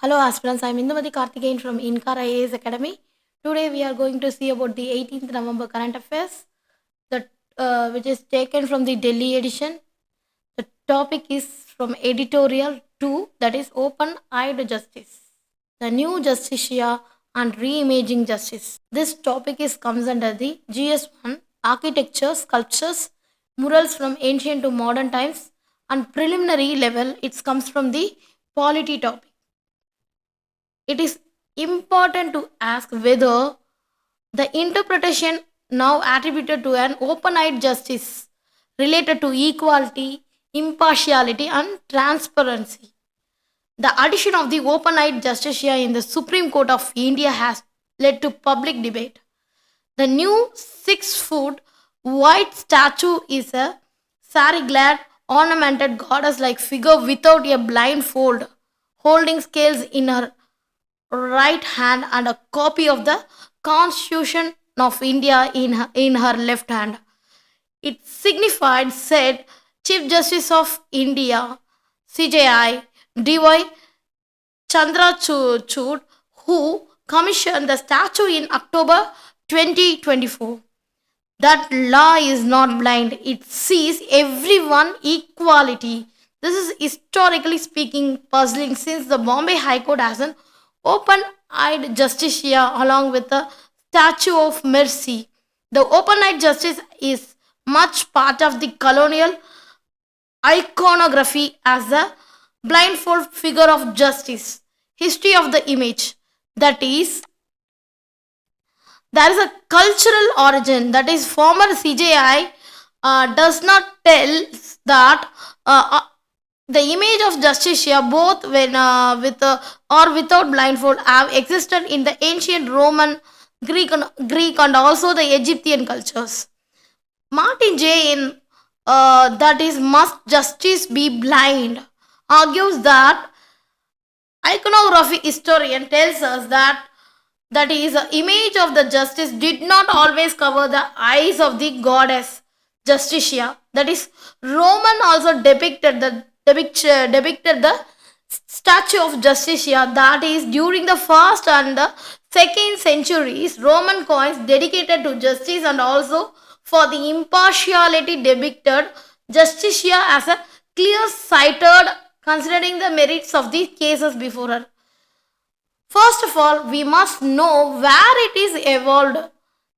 Hello aspirants, I am Indumati Karthikeyan from InKar IAS Academy. Today we are going to see about the 18th November current affairs, which is taken from the Delhi edition. The topic is from editorial 2, that is open-eyed justice. The new Justitia and reimagining justice. This topic comes under the GS1, architecture, sculptures, murals from ancient to modern times, and preliminary level it comes from the polity topic. It is important to ask whether the interpretation now attributed to an open-eyed justice related to equality, impartiality, and transparency. The addition of the open-eyed justicia in the Supreme Court of India has led to public debate. The new 6-foot white statue is a sari-clad, ornamented goddess-like figure without a blindfold, holding scales in her right hand and a copy of the Constitution of India in her left hand. It signified, said Chief Justice of India, CJI, D.Y. Chandrachud, who commissioned the statue in October 2024. That law is not blind, it sees everyone equality. This is historically speaking puzzling since the Bombay High Court has an open-eyed justicia along with the statue of mercy. The open-eyed justice is much part of the colonial iconography as a blindfold figure of justice. History of the image, that is, there is a cultural origin, that is former CJI does not tell that the image of Justitia, both when with or without blindfold, have existed in the ancient Roman, Greek and also the Egyptian cultures. Martin J. in that is must justice be blind argues that iconography historian tells us that is the image of the justice did not always cover the eyes of the goddess Justitia. That is, Roman also depicted the statue of Justitia. That is, during the first and the second centuries, Roman coins dedicated to justice and also for the impartiality depicted Justitia as a clear-sighted, considering the merits of the cases before her. First of all, we must know where it is evolved.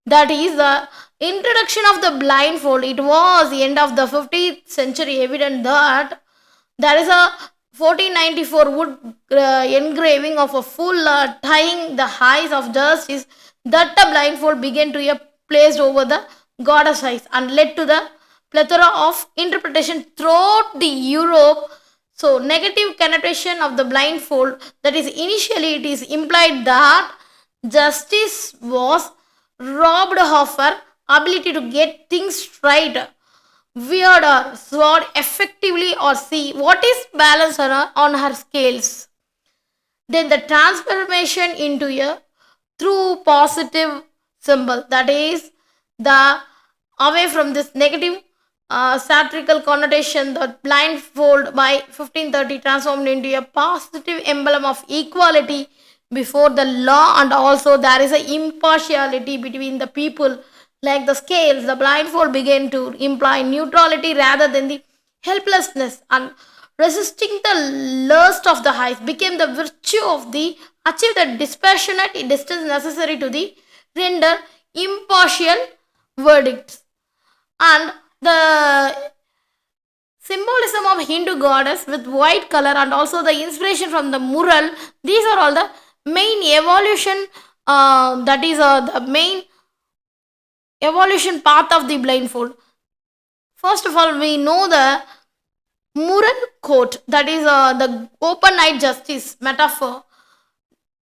That is the introduction of the blindfold. It was the end of the 15th century, evident that there is a 1494 wood engraving of a fool tying the eyes of justice, that the blindfold began to be placed over the goddess eyes and led to the plethora of interpretation throughout the Europe. So, negative connotation of the blindfold, that is, initially it is implied that justice was robbed of her ability to get things right, weird or sword effectively or see what is balanced on her scales. Then the transformation into a true positive symbol, that is, the away from this negative satirical connotation, the blindfold by 1530 transformed into a positive emblem of equality before the law, and also there is an impartiality between the people. Like the scales, the blindfold began to imply neutrality rather than the helplessness, and resisting the lust of the eyes became the virtue of the achieve the dispassionate distance necessary to the render impartial verdicts. And the symbolism of Hindu goddess with white color and also the inspiration from the mural, these are all the main evolution, that is the main evolution path of the blindfold. First of all, we know the mural court, that is the open-eyed justice metaphor.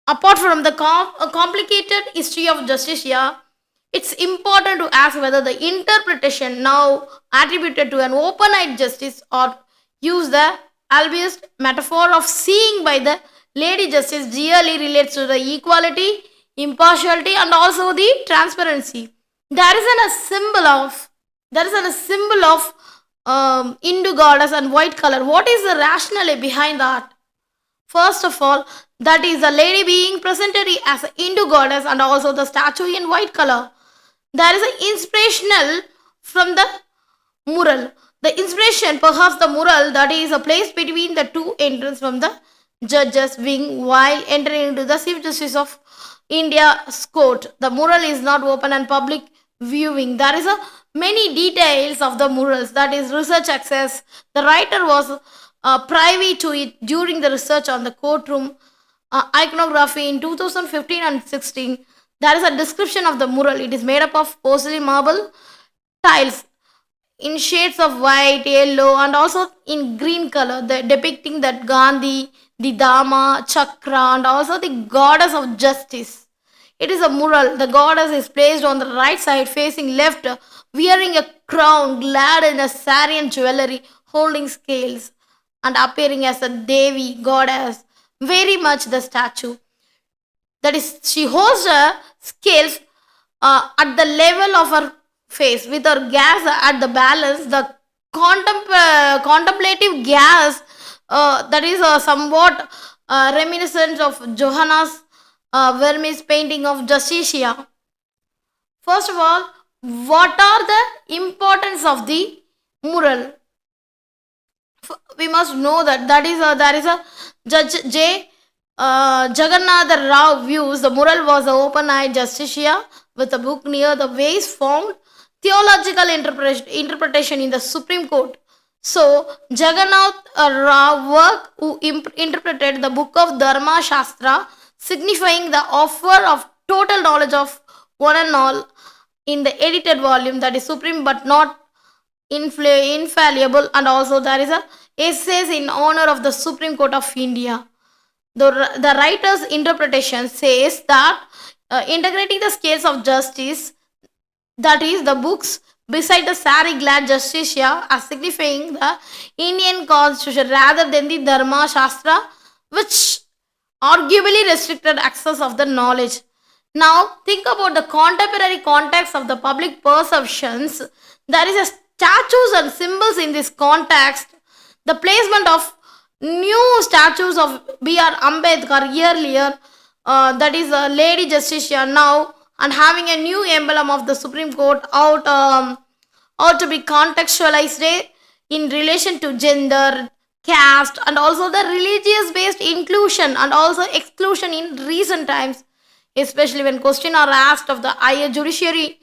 Apart from the complicated history of Justitia, it's important to ask whether the interpretation now attributed to an open-eyed justice or use the albeit metaphor of seeing by the Lady Justice really relates to the equality, impartiality, and also the transparency. There is a symbol of Hindu goddess and white color. What is the rationale behind that? First of all, that is the lady being presented as an Hindu goddess and also the statue in white color. There is an inspirational from the mural. The inspiration, perhaps the mural that is a place between the two entrances from the judges wing while entering into the Chief Justice of India's court. The mural is not open and public viewing. There is a many details of the murals, that is research access. The writer was privy to it during the research on the courtroom iconography in 2015 and 16. There is a description of the mural. It is made up of porcelain marble tiles in shades of white, yellow, and also in green color, depicting that Gandhi, the Dharma, Chakra, and also the goddess of justice. It is a mural. The goddess is placed on the right side, facing left, wearing a crown, clad in a sari and jewelry, holding scales, and appearing as a Devi goddess, very much the statue. That is, she holds her scales at the level of her face with her gaze at the balance. The contemplative gaze that is somewhat reminiscent of Johanna's Vermeer's painting of Justitia. First of all, what are the importance of the mural? We must know that there is a Judge J. Jagannatha Rao views the mural was an open-eyed Justitia with a book near the waist found theological interpretation in the Supreme Court. So, Jagannath Rao work who interpreted the book of Dharma Shastra, signifying the offer of total knowledge of one and all in the edited volume, that is supreme but not infallible, and also there is a essays in honor of the Supreme Court of India. The writer's interpretation says that integrating the scales of justice, that is the books beside the sari glad Justitia, as signifying the Indian constitution rather than the Dharma Shastra, which arguably restricted access of the knowledge. Now think about the contemporary context of the public perceptions. There is a statues and symbols in this context. The placement of new statues of B.R. Ambedkar earlier, that is Lady Justitia now, and having a new emblem of the Supreme Court out to be contextualized in relation to gender, caste, and also the religious based inclusion and also exclusion in recent times, especially when questions are asked of the higher judiciary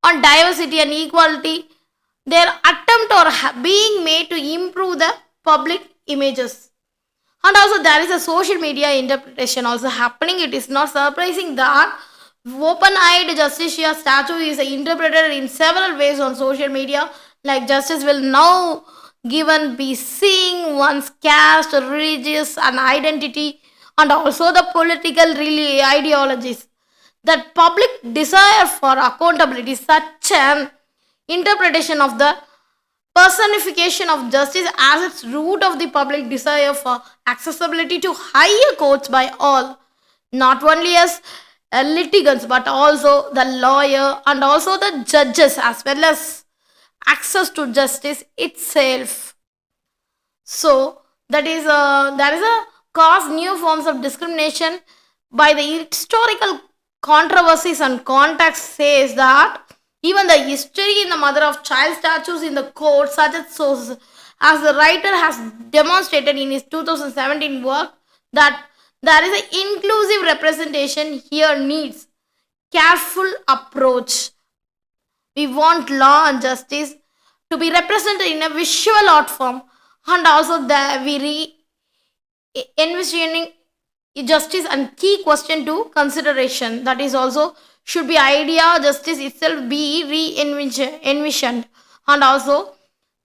on diversity and equality. Their attempt or being made to improve the public images. And also there is a social media interpretation also happening. It is not surprising that open-eyed Justitia statue is interpreted in several ways on social media. Like justice will now given be seeing one's caste, religious and identity, and also the political ideologies. That public desire for accountability, such an interpretation of the personification of justice as its root of the public desire for accessibility to higher courts by all, not only as litigants but also the lawyer and also the judges, as well as access to justice itself. So that is there is a cause new forms of discrimination by the historical controversies and context says that even the history in the mother of child statues in the court suggests sources, as the writer has demonstrated in his 2017 work, that there is an inclusive representation here needs careful approach. We want law and justice to be represented in a visual art form, and also the envisioning justice and key question to consideration, that is also should be idea justice itself be envisioned, and also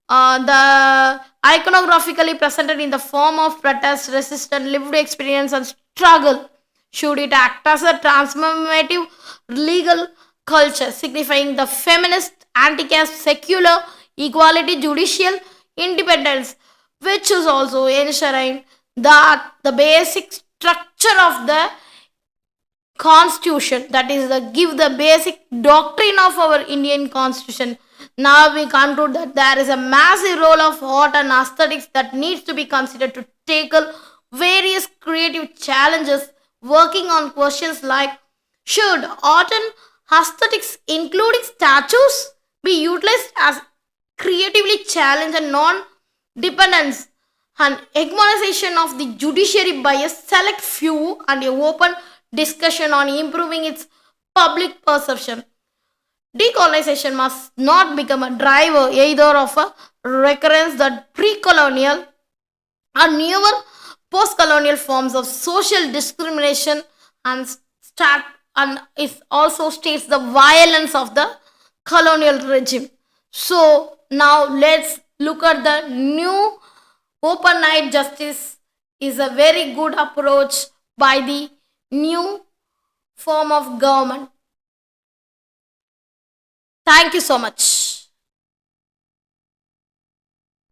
the iconographically presented in the form of protest, resistance, lived experience and struggle. Should it act as a transformative legal culture signifying the feminist, anti-caste, secular, equality, judicial independence, which is also ensuring that the basic structure of the constitution, that is the give the basic doctrine of our Indian constitution. Now we conclude that there is a massive role of art and aesthetics that needs to be considered to tackle various creative challenges, working on questions like should art and aesthetics, including statues, be utilized as creatively challenge and non-dependence and hegemonization of the judiciary by a select few and a open discussion on improving its public perception. Decolonization must not become a driver either of a recurrence that pre-colonial or newer post-colonial forms of social discrimination and start and it also states the violence of the colonial regime. So now let's look at the new open night justice is a very good approach by the new form of government. Thank you so much.